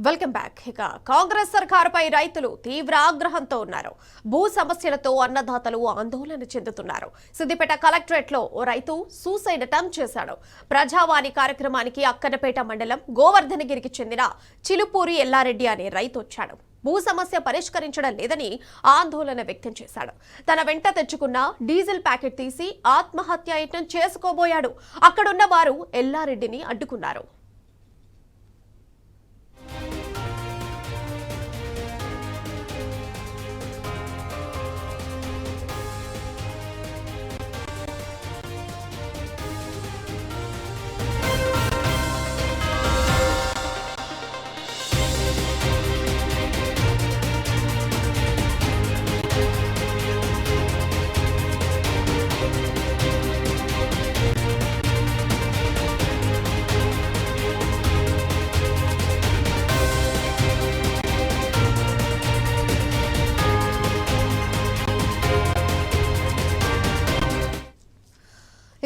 Welcome back. ఇక కాంగ్రెస్ సర్కారుపై రైతులు తీవ్ర ఆగ్రహంతో ఉన్నారు. భూ సమస్యలతో అన్నదాతలు ఆందోళన చెందుతున్నారు. సిద్దిపేట కలెక్టరేట్ లో ఓ రైతు సూసైడ్ అటెంప్ట్ చేశాడు. ప్రజావాణి కార్యక్రమానికి అక్కనపేట మండలం గోవర్ధనగిరికి చెందిన చిలుపూరి ఎల్లారెడ్డి అనే రైతు వచ్చాడు. భూ సమస్య పరిష్కరించడం లేదని ఆందోళన వ్యక్తం చేశాడు. తన వెంట తెచ్చుకున్న డీజిల్ ప్యాకెట్ తీసి ఆత్మహత్య యత్నం చేసుకోబోయాడు. అక్కడున్న వారు ఎల్లారెడ్డిని అడ్డుకున్నారు.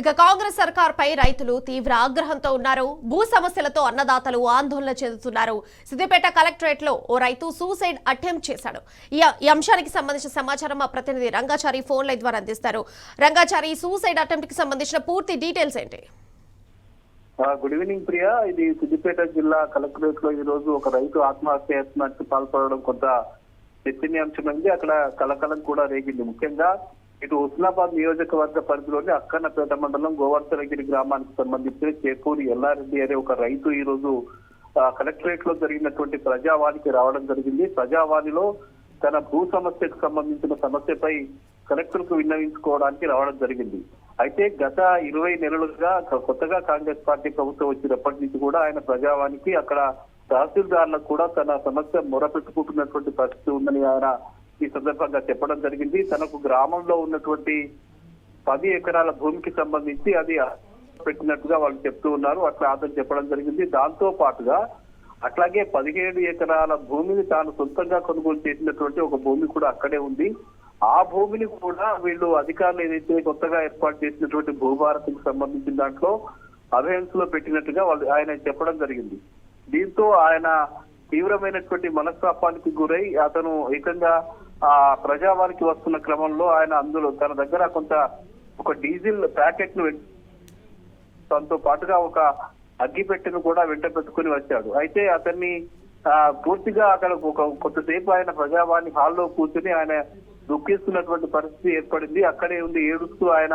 ఇక కాంగ్రెస్ సర్కార్పై రైతులు తీవ్ర ఆగ్రహంతో ఉన్నారు. భూ సమస్యలతో అన్నదాతలు ఆందోళన చెందుతున్నారు. సిద్దిపేట కలెక్టరేట్ లో ఓ రైతు సూసైడ్ అటెంప్ట్ చేశాడు. ఈ అంశానికి సంబంధించిన సమాచారం మా ప్రతినిధి రంగాచారి ఫోన్ లైన్ ద్వారా అందిస్తారు. రంగాచారి, సూసైడ్ అటెంప్ట్ కి సంబంధించిన పూర్తి డీటెయిల్స్ ఏంటి? Good evening Priya. ఇది సిద్దిపేట జిల్లా కలెక్టరేట్ లో ఈ రోజు ఒక రైతు ఆత్మహత్యకు పాల్పడడం కొంత చర్చనీయాంశమైంది. అక్కడ కలకలం కూడా రేగింది. ముఖ్యంగా ఇటు హుస్నాబాద్ నియోజకవర్గ పరిధిలోని అక్కన్నపేట మండలం గోవర్ధనగిరి గ్రామానికి సంబంధించిన చేపూరి ఎల్లారెడ్డి అనే ఒక రైతు ఈ రోజు కలెక్టరేట్ లో జరిగినటువంటి ప్రజావాణికి రావడం జరిగింది. ప్రజావాణిలో తన భూ సమస్యకు సంబంధించిన సమస్యపై కలెక్టర్ కు విన్నవించుకోవడానికి రావడం జరిగింది. అయితే గత 20 నెలలుగా కొత్తగా కాంగ్రెస్ పార్టీ ప్రభుత్వం వచ్చినప్పటి నుంచి కూడా ఆయన ప్రజావాణికి అక్కడ తహసీల్దార్లకు కూడా తన సమస్య మొరపెట్టుకుంటున్నటువంటి పరిస్థితి ఉందని ఆయన ఈ సందర్భంగా చెప్పడం జరిగింది. తనకు గ్రామంలో ఉన్నటువంటి 10 ఎకరాల భూమికి సంబంధించి అది పెట్టినట్టుగా వాళ్ళు చెప్తూ ఉన్నారు. అట్లా అతను చెప్పడం జరిగింది. దాంతో పాటుగా అట్లాగే 17 ఎకరాల భూమిని తాను సొంతంగా కొనుగోలు చేసినటువంటి ఒక భూమి కూడా అక్కడే ఉంది. ఆ భూమిని కూడా వీళ్ళు అధికారులు ఏదైతే కొత్తగా ఏర్పాటు చేసినటువంటి భూభారతికి సంబంధించిన దాంట్లో అభయన్స్ లో పెట్టినట్టుగా వాళ్ళు ఆయన చెప్పడం జరిగింది. దీంతో ఆయన తీవ్రమైనటువంటి మనస్తాపానికి గురై అతను ఏకంగా ఆ ప్రజావానికి వస్తున్న క్రమంలో ఆయన అందులో తన దగ్గర ఒక డీజిల్ ప్యాకెట్ ను తనతో పాటుగా ఒక అగ్గిపెట్టెను కూడా వెంట పెట్టుకుని వచ్చాడు. అయితే అతన్ని పూర్తిగా అక్కడ కొంతసేపు ఆయన ప్రజావాణి హాల్లో కూర్చుని ఆయన దుఃఖిస్తున్నటువంటి పరిస్థితి ఏర్పడింది. అక్కడే ఉండి ఏడుస్తూ ఆయన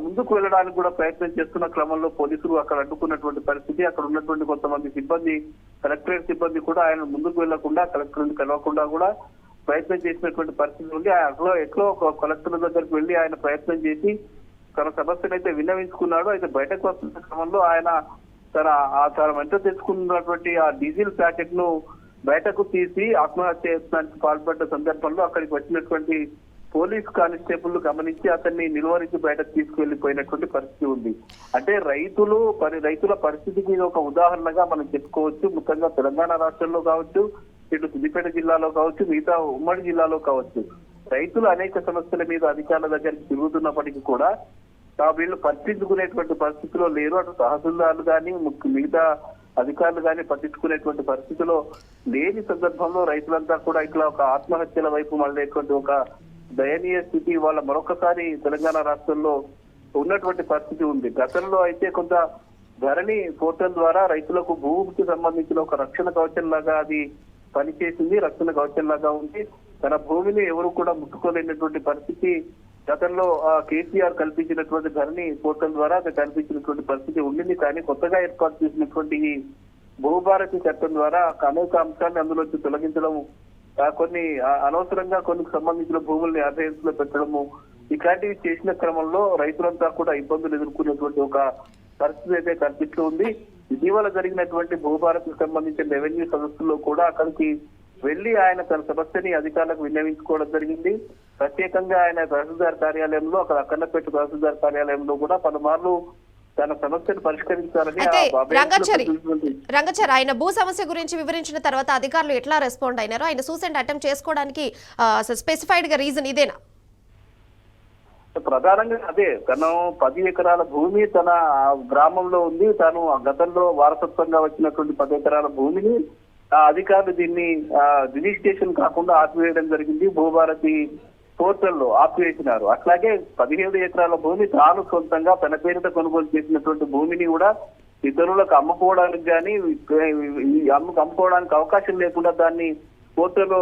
ముందుకు వెళ్ళడానికి కూడా ప్రయత్నం చేస్తున్న క్రమంలో పోలీసులు అక్కడ అడ్డుకున్నటువంటి పరిస్థితి. అక్కడ ఉన్నటువంటి కొంతమంది సిబ్బంది, కలెక్టరేట్ సిబ్బంది కూడా ఆయన ముందుకు వెళ్లకుండా, కలెక్టర్ కలవకుండా కూడా ప్రయత్నం చేసినటువంటి పరిస్థితి ఉంది. ఎట్లో కలెక్టర్ దగ్గరికి వెళ్లి ఆయన ప్రయత్నం చేసి తన సమస్యను అయితే విన్నవించుకున్నాడు. అయితే బయటకు వస్తున్న క్రమంలో ఆయన తన వెంట తెచ్చుకున్నటువంటి ఆ డీజిల్ ప్యాకెట్ ను బయటకు తీసి ఆత్మహత్య యత్నానికి పాల్పడ్డ సందర్భంలో అక్కడికి వచ్చినటువంటి పోలీస్ కానిస్టేబుల్ గమనించి అతన్ని నిలువరించి బయటకు తీసుకువెళ్లిపోయినటువంటి పరిస్థితి ఉంది. అంటే రైతుల పరిస్థితికి ఇది ఒక ఉదాహరణగా మనం చెప్పుకోవచ్చు. ముఖ్యంగా తెలంగాణ రాష్ట్రంలో కావచ్చు, ఇటు సిద్దిపేట జిల్లాలో కావచ్చు, మిగతా ఉమ్మడి జిల్లాలో కావచ్చు, రైతులు అనేక సమస్యల మీద అధికారుల దగ్గరికి తిరుగుతున్నప్పటికీ కూడా వీళ్ళు పట్టించుకునేటువంటి పరిస్థితిలో లేరు. అటు తహసీల్దార్లు కానీ మిగతా అధికారులు కానీ పట్టించుకునేటువంటి పరిస్థితిలో లేని సందర్భంలో రైతులంతా కూడా ఇట్లా ఒక ఆత్మహత్యల వైపు మళ్ళేటువంటి ఒక దయనీయ స్థితి వాళ్ళ మరొకసారి తెలంగాణ రాష్ట్రంలో ఉన్నటువంటి పరిస్థితి ఉంది. గతంలో అయితే కొంత ధరణి పోర్టల్ ద్వారా రైతులకు భూమికి సంబంధించిన ఒక రక్షణ కవచం లాగా అది పనిచేసింది, రక్షణ కవచం లాగా ఉంది. తన భూమిని ఎవరు కూడా ముట్టుకోలేనటువంటి పరిస్థితి గతంలో కేసీఆర్ కల్పించినటువంటి ధరణి పోర్టల్ ద్వారా అది కల్పించినటువంటి పరిస్థితి ఉండింది. కానీ కొత్తగా ఏర్పాటు చేసినటువంటి ఈ భూభారతి చట్టం ద్వారా అనేక అంశాన్ని అందులోంచి తొలగించడం, కొన్ని అనవసరంగా కొన్ని సంబంధించిన భూముల్ని అభయన్స్ లో పెట్టడము, ఇట్లాంటివి చేసిన క్రమంలో రైతులంతా కూడా ఇబ్బందులు ఎదుర్కొనేటువంటి ఒక పరిస్థితి అయితే కనిపిస్తూ ఉంది. ఇటీవల జరిగినటువంటి భూభారతికి సంబంధించిన రెవెన్యూ సదస్సులో కూడా అక్కడికి వెళ్లి ఆయన తన సమస్యని అధికారులకు విన్నవించుకోవడం జరిగింది. ప్రత్యేకంగా ఆయన తహసీల్దార్ కార్యాలయంలో, అక్కడ అక్కన్నపేట తహసీల్దార్ కార్యాలయంలో కూడా పలుమార్లు తన సమస్యను పరిష్కరించాలని రంగచారి ఆయన భూ సమస్య గురించి వివరించిన తర్వాత అధికారులు ఎట్లా రెస్పాండ్ అయినారో, ఆయన సూసైడ్ అటెంప్ట్ చేసుకోవడానికి స్పెసిఫైడ్ గా రీజన్ ఇదేనా? ప్రధానంగా అదే, తను 10 ఎకరాల భూమి తన గ్రామంలో ఉంది. తాను గతంలో వారసత్వంగా వచ్చినటువంటి 10 ఎకరాల భూమిని అధికారులు దీన్ని రిజిస్ట్రేషన్ కాకుండా ఆపివేయడం జరిగింది. భూభారతి పోర్టల్లో ఆపివేసినారు. అట్లాగే 17 ఎకరాల భూమి తాను సొంతంగా తన పేరిట కొనుగోలు చేసినటువంటి భూమిని కూడా ఇతరులకు అమ్ముకోవడానికి కానీ అమ్ముకోవడానికి అవకాశం లేకుండా దాన్ని పోర్టల్లో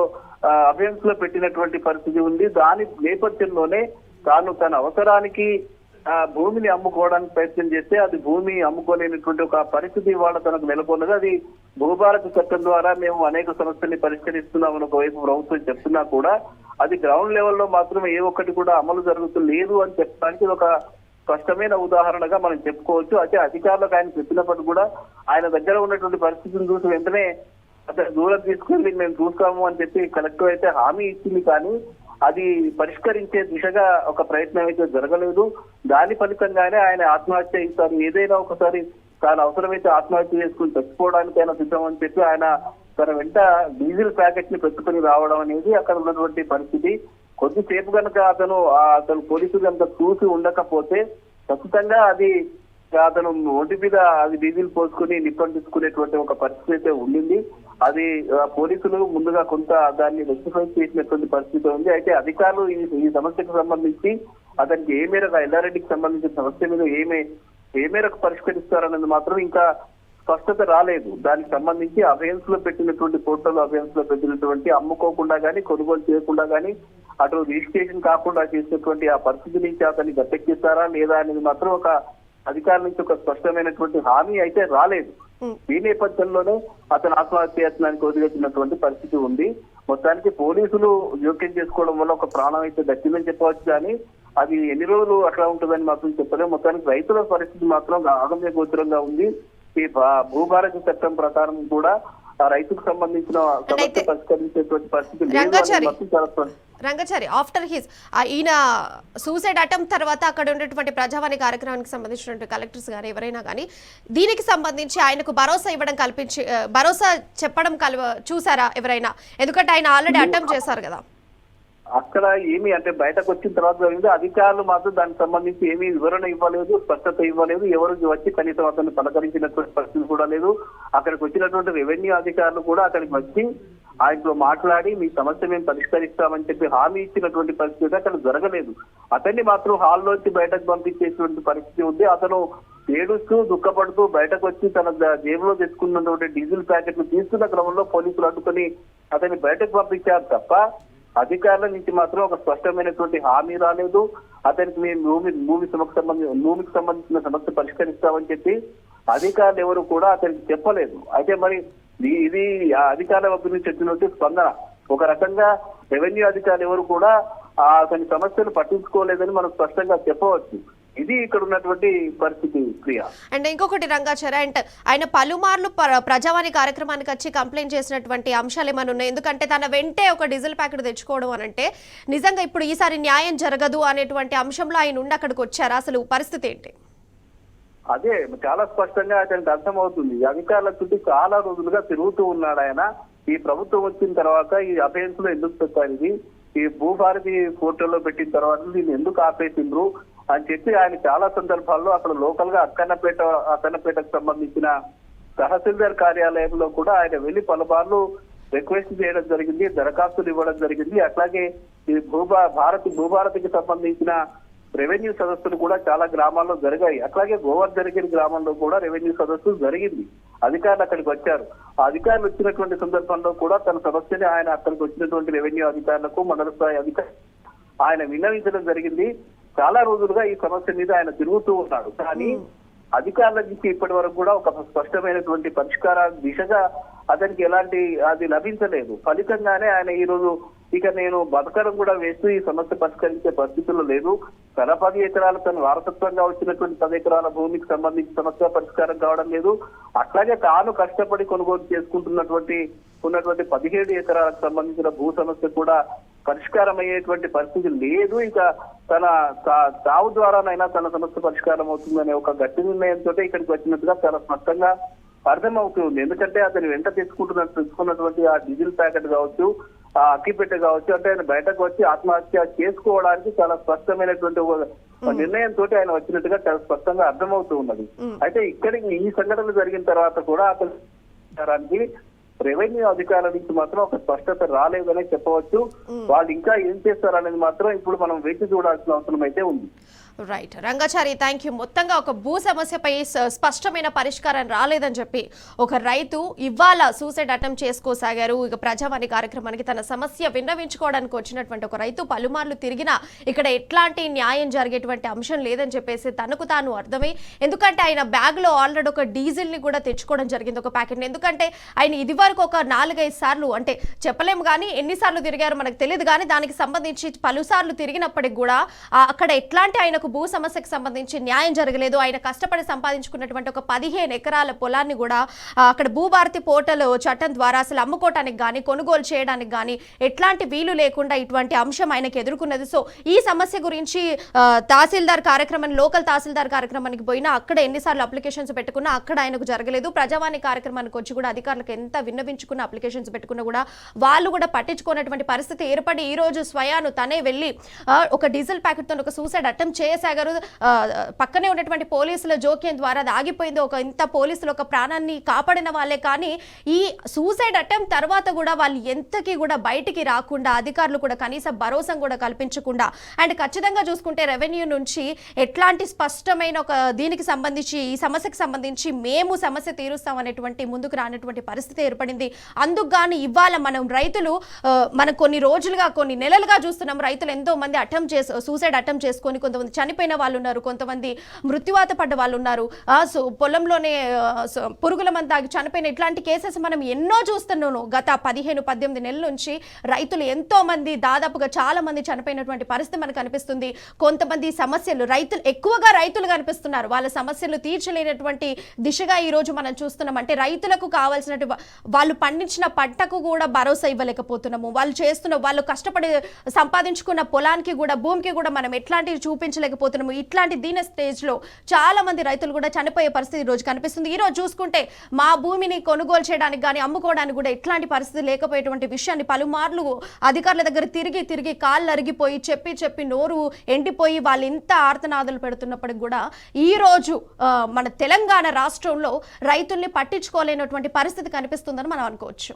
అభ్యన్స్ లో పెట్టినటువంటి పరిస్థితి ఉంది. దాని నేపథ్యంలోనే తాను తన అవసరానికి భూమిని అమ్ముకోవడానికి ప్రయత్నం చేస్తే అది భూమి అమ్ముకోలేనటువంటి ఒక పరిస్థితి వాళ్ళ తనకు నెలకొన్నది. అది భూభారతి చట్టం ద్వారా మేము అనేక సమస్యల్ని పరిష్కరిస్తున్నామని ఒకవైపు ప్రభుత్వం చెప్తున్నా కూడా అది గ్రౌండ్ లెవెల్లో మాత్రం ఏ ఒక్కటి కూడా అమలు జరుగుతలేదు అని చెప్పడానికి ఒక స్పష్టమైన ఉదాహరణగా మనం చెప్పుకోవచ్చు. అయితే అధికారులకు ఆయన చెప్పినప్పటికీ కూడా ఆయన దగ్గర ఉన్నటువంటి పరిస్థితిని చూసి వెంటనే అతను దూరం తీసుకెళ్లి మేము చూస్తాము అని చెప్పి కలెక్టర్ అయితే హామీ ఇచ్చింది. కానీ అది పరిష్కరించే దిశగా ఒక ప్రయత్నం అయితే జరగలేదు. దాని ఫలితంగానే ఆయన ఆత్మహత్య ఇస్తారు. ఏదైనా ఒకసారి తాను అవసరమైతే ఆత్మహత్య చేసుకుని చచ్చిపోవడానికైనా సిద్ధమని చెప్పి ఆయన తన వెంట డీజిల్ ప్యాకెట్ ని పెట్టుకుని రావడం అనేది అక్కడ ఉన్నటువంటి పరిస్థితి. కొద్దిసేపు కనుక అతను పోలీసులు కనుక చూసి ఉండకపోతే ఖచ్చితంగా అది అతను ఒంటి మీద అది డీజిల్ పోసుకుని నిప్పంటించుకునేటువంటి ఒక పరిస్థితి అయితే ఉండింది. అది పోలీసులు ముందుగా కొంత దాన్ని రెక్టిఫై చేసినటువంటి పరిస్థితి ఉంది. అయితే అధికారులు ఈ సమస్యకు సంబంధించి అతనికి ఏ మేరకు ఎల్లారెడ్డికి సంబంధించిన సమస్య మీద ఏ మేరకు పరిష్కరిస్తారన్నది మాత్రం ఇంకా స్పష్టత రాలేదు. దానికి సంబంధించి అభయన్స్ లో పెట్టినటువంటి పోర్టల్ అభయన్స్ లో పెట్టినటువంటి అమ్ముకోకుండా గానీ కొనుగోలు చేయకుండా గానీ అటు రిజిస్ట్రేషన్ కాకుండా చేసినటువంటి ఆ పరిస్థితి నుంచి అతన్ని గట్టెక్కిస్తారా లేదా అనేది మాత్రం ఒక అధికారుల నుంచి ఒక స్పష్టమైనటువంటి హామీ అయితే రాలేదు. ఈ నేపథ్యంలోనే అతను ఆత్మహత్యానికి వదిలేసినటువంటి పరిస్థితి ఉంది. మొత్తానికి పోలీసులు జోక్యం చేసుకోవడం వల్ల ఒక ప్రాణం అయితే దక్కిందని చెప్పవచ్చు. కానీ అది ఎన్ని రోజులు అట్లా ఉంటుందని మాత్రం చెప్పలేము. మొత్తానికి రైతుల పరిస్థితి మాత్రం ఆగమ్య గోచరంగా ఉంది. ఈ భూభారతి చట్టం ప్రకారం కూడా ఆ రైతుకు సంబంధించిన సమస్య పరిష్కరించేటువంటి పరిస్థితి రంగచారి ఆఫ్టర్ హిస్ ఈయన సూసైడ్ అటెంప్ట్ తర్వాత అక్కడ ఉన్నటువంటి ప్రజావాణి కార్యక్రమానికి సంబంధించినటువంటి కలెక్టర్స్ కానీ ఎవరైనా కానీ దీనికి సంబంధించి ఆయనకు భరోసా ఇవ్వడం భరోసా చెప్పడం చూసారా ఎవరైనా? ఎందుకంటే ఆయన ఆల్రెడీ అటెంప్ట్ చేశారు కదా. అక్కడ ఏమి అంటే బయటకు వచ్చిన తర్వాత జరిగింది. అధికారులు మాత్రం దానికి సంబంధించి ఏమీ వివరణ ఇవ్వలేదు, స్పష్టత ఇవ్వలేదు. ఎవరు వచ్చి కనీసం అతన్ని పలకరించినటువంటి పరిస్థితి కూడా లేదు. అక్కడికి వచ్చినటువంటి రెవెన్యూ అధికారులు కూడా అక్కడికి వచ్చి ఆయనతో మాట్లాడి మీ సమస్య మేము పరిష్కరిస్తామని చెప్పి హామీ ఇచ్చినటువంటి పరిస్థితి అక్కడ జరగలేదు. అతన్ని మాత్రం హాల్లోంచి బయటకు పంపించేటువంటి పరిస్థితి ఉంది. అతను ఏడుస్తూ దుఃఖపడుతూ బయటకు వచ్చి తన జేబులో తెచ్చుకున్నటువంటి డీజిల్ ప్యాకెట్లు తీసుకున్న క్రమంలో పోలీసులు అడ్డుకొని అతన్ని బయటకు పంపించారు తప్ప అధికారుల నుంచి మాత్రం ఒక స్పష్టమైనటువంటి హామీ రాలేదు. అతనికి మేము భూమికి సంబంధించిన సమస్య పరిష్కరిస్తామని చెప్పి అధికారులు ఎవరు కూడా అతనికి చెప్పలేదు. అయితే మరి ఇది అధికారుల వద్ద నుంచి వచ్చినట్టు స్పందన ఒక రకంగా రెవెన్యూ అధికారులు ఎవరు కూడా అతని సమస్యలు పట్టించుకోలేదని మనం స్పష్టంగా చెప్పవచ్చు. ఇది ఇక్కడ ఉన్నటువంటి పరిస్థితి ప్రియా. అండ్ ఇంకొకటి రంగాచారి, అండ్ ఆయన పలుమార్లు ప్రజావాణి కార్యక్రమానికి వచ్చి కంప్లైంట్ చేసినటువంటి అంశాలు ఏమైనా ఉన్నాయి? ఎందుకంటే తన వెంటే ఒక డీజిల్ ప్యాకెట్ తెచ్చుకోవడం అని అంటే నిజంగా ఇప్పుడు ఈసారి న్యాయం జరగదు అనేటువంటి అంశంలో ఆయన ఉండి అక్కడికి వచ్చారు. అసలు పరిస్థితి ఏంటి? అదే చాలా స్పష్టంగా అతనికి అర్థమవుతుంది. అధికారుల చుట్టూ చాలా రోజులుగా తిరుగుతూ ఉన్నాడు ఆయన. ఈ ప్రభుత్వం వచ్చిన తర్వాత ఈ అభయన్స్ లో ఎందుకు పెట్టారు, ఇది ఈ భూభారతి పోర్టల్లో పెట్టిన తర్వాత దీన్ని ఎందుకు ఆపేసిండ్రు అని చెప్పి ఆయన చాలా సందర్భాల్లో అక్కడ లోకల్ గా అక్కన్నపేటకు సంబంధించిన తహసీల్దార్ కార్యాలయంలో కూడా ఆయన వెళ్లి పలుమార్లు రిక్వెస్ట్ చేయడం జరిగింది, దరఖాస్తులు ఇవ్వడం జరిగింది. అట్లాగే ఈ భూభారతికి సంబంధించిన రెవెన్యూ సదస్సులు కూడా చాలా గ్రామాల్లో జరిగాయి. అట్లాగే గోవర్ధనగిరి గ్రామంలో కూడా రెవెన్యూ సదస్సు జరిగింది. అధికారులు అక్కడికి వచ్చారు. ఆ అధికారులు వచ్చినటువంటి సందర్భంలో కూడా తన సమస్యని ఆయన అక్కడికి వచ్చినటువంటి రెవెన్యూ అధికారులకు మండల స్థాయి అధికారులు ఆయన విన్నవించడం జరిగింది. చాలా రోజులుగా ఈ సమస్య మీద ఆయన తిరుగుతూ ఉన్నాడు. కానీ అధికారుల నుంచి ఇప్పటి వరకు కూడా ఒక స్పష్టమైనటువంటి పరిష్కార దిశగా అతనికి ఎలాంటి అది లభించలేదు. ఫలితంగానే ఆయన ఈ రోజు ఇక నేను బతకడం కూడా వేస్తూ ఈ సమస్య పరిష్కరించే పరిస్థితుల్లో లేదు. తన 10 ఎకరాలు తన వారసత్వంగా వచ్చినటువంటి 10 ఎకరాల భూమికి సంబంధించి సమస్య పరిష్కారం కావడం లేదు. అట్లాగే తాను కష్టపడి కొనుగోలు చేసుకుంటున్నటువంటి 17 ఎకరాలకు సంబంధించిన భూ సమస్య కూడా పరిష్కారం అయ్యేటువంటి పరిస్థితి లేదు. ఇక తన తావు ద్వారానైనా తన సమస్య పరిష్కారం అవుతుందనే ఒక గట్టి నిర్ణయంతో ఇక్కడికి వచ్చినట్టుగా చాలా స్పష్టంగా అర్థమవుతుంది. ఎందుకంటే అతని వెంట తెచ్చుకున్నటువంటి ఆ డీజిల్ ప్యాకెట్ కావచ్చు, ఆ అక్కిపెట్టె కావచ్చు, అంటే ఆయన బయటకు వచ్చి ఆత్మహత్య చేసుకోవడానికి చాలా స్పష్టమైనటువంటి నిర్ణయంతో ఆయన వచ్చినట్టుగా చాలా స్పష్టంగా అర్థమవుతూ ఉన్నది. అయితే ఇక్కడికి ఈ సంఘటన జరిగిన తర్వాత కూడా అతనికి రెవెన్యూ అధికారుల నుంచి మాత్రం ఒక స్పష్టత రాలేదనే చెప్పవచ్చు. వాళ్ళు ఇంకా ఏం చేస్తారనేది మాత్రం ఇప్పుడు మనం వేచి చూడాల్సిన అవసరం అయితే ఉంది. Right Rangachari, thank you. మొత్తంగా ఒక భూ సమస్యపై స్పష్టమైన పరిష్కారం రాలేదని చెప్పి ఒక రైతు ఇవాళ సూసైడ్ అటెంప్ట్ చేసుకోసాగారు. ఇక ప్రజావాణి కార్యక్రమానికి తన సమస్య విన్నవించుకోవడానికి వచ్చినటువంటి ఒక రైతు పలుమార్లు తిరిగినా ఇక్కడ ఎట్లాంటి న్యాయం జరిగేటువంటి అంశం లేదని చెప్పేసి తనకు తాను అర్థమై, ఎందుకంటే ఆయన బ్యాగ్ లో ఆల్రెడీ ఒక డీజిల్ ని కూడా తెచ్చుకోవడం జరిగింది, ఒక ప్యాకెట్. ఎందుకంటే ఆయన ఇది వరకు ఒక 4-5 సార్లు, అంటే చెప్పలేము కానీ ఎన్నిసార్లు తిరిగారో మనకు తెలియదు, కానీ దానికి సంబంధించి పలుసార్లు తిరిగినప్పటికి కూడా అక్కడ ఎట్లాంటి ఆయనకు భూ సమస్యకు సంబంధించి న్యాయం జరగలేదు. ఆయన కష్టపడి సంపాదించుకున్నటువంటి ఒక 15 ఎకరాల పొలాన్ని కూడా అక్కడ భూభారతి పోర్టల్ చట్టం ద్వారా అసలు అమ్ముకోవటానికి కానీ కొనుగోలు చేయడానికి కానీ ఎట్లాంటి వీలు లేకుండా ఇటువంటి అంశం ఆయనకు ఎదుర్కొన్నది. సో ఈ సమస్య గురించి తహసీల్దార్ కార్యక్రమం, లోకల్ తహసీల్దార్ కార్యక్రమానికి పోయినా అక్కడ ఎన్నిసార్లు అప్లికేషన్స్ పెట్టుకున్నా అక్కడ ఆయనకు జరగలేదు. ప్రజావాణి కార్యక్రమానికి వచ్చి కూడా అధికారులకు ఎంత విన్నవించుకున్న అప్లికేషన్స్ పెట్టుకున్నా కూడా వాళ్ళు కూడా పట్టించుకున్నటువంటి పరిస్థితి ఏర్పడి ఈ రోజు స్వయాను తనే వెళ్ళి ఒక డీజిల్ ప్యాకెట్ తో ఒక సూసైడ్ అటెంప్ట్ చేశారు. పక్కనే ఉన్నటువంటి పోలీసుల జోక్యం ద్వారా అది ఆగిపోయింది. ఒక ఇంత పోలీసులు ఒక ప్రాణాన్ని కాపాడిన వాళ్ళే, కానీ ఈ సూసైడ్ అటెంప్ట్ తర్వాత కూడా వాళ్ళు ఎంతకి కూడా బయటికి రాకుండా, అధికారులు కూడా కనీస భరోసా కూడా కల్పించకుండా, అండ్ ఖచ్చితంగా చూసుకుంటే రెవెన్యూ నుంచి ఎట్లాంటి స్పష్టమైన ఒక దీనికి సంబంధించి, ఈ సమస్యకు సంబంధించి మేము సమస్య తీరుస్తాం అనేటువంటి ముందుకు రానటువంటి పరిస్థితి ఏర్పడింది. అందుకు గాని ఇవాళ మనం కొన్ని రోజులుగా, కొన్ని నెలలుగా చూస్తున్నాం రైతులు ఎంతో మంది సూసైడ్ అటెంప్ట్ చేసుకొని కొంతమంది చనిపోయిన వాళ్ళు ఉన్నారు, కొంతమంది మృత్యువాత పడ్డ వాళ్ళు ఉన్నారు, పొలంలోనే పురుగుల మందు తాగి చనిపోయిన ఇట్లాంటి కేసెస్ మనం ఎన్నో చూస్తున్నాను. గత 15-18 నెలల నుంచి రైతులు ఎంతో మంది, దాదాపుగా చాలా మంది చనిపోయినటువంటి పరిస్థితి మనకు కనిపిస్తుంది. కొంతమంది సమస్యలు ఎక్కువగా రైతులు కనిపిస్తున్నారు, వాళ్ళ సమస్యలు తీర్చలేనటువంటి దిశగా ఈ రోజు మనం చూస్తున్నాం. అంటే రైతులకు కావాల్సినట్టు వాళ్ళు పండించిన పంటకు కూడా భరోసా ఇవ్వలేకపోతున్నాము. వాళ్ళు కష్టపడి సంపాదించుకున్న పొలానికి కూడా, భూమికి కూడా మనం ఎట్లాంటివి చూపించలేకపోతున్నాము. ఇట్లాంటి దీని స్టేజ్ లో చాలా మంది రైతులు కూడా చనిపోయే పరిస్థితి ఈ రోజు కనిపిస్తుంది. ఈ రోజు చూసుకుంటే మా భూమిని కొనుగోలు చేయడానికి కానీ అమ్ముకోవడానికి కూడా ఎట్లాంటి పరిస్థితి లేకపోయేటువంటి విషయాన్ని పలుమార్లు అధికారుల దగ్గర తిరిగి కాళ్ళు అరిగిపోయి చెప్పి నోరు ఎండిపోయి వాళ్ళు ఇంత ఆర్తనాదాలు పెడుతున్నప్పటికి కూడా ఈ రోజు మన తెలంగాణ రాష్ట్రంలో రైతుల్ని పట్టించుకోలేనటువంటి పరిస్థితి కనిపిస్తుందని మనం అనుకోవచ్చు.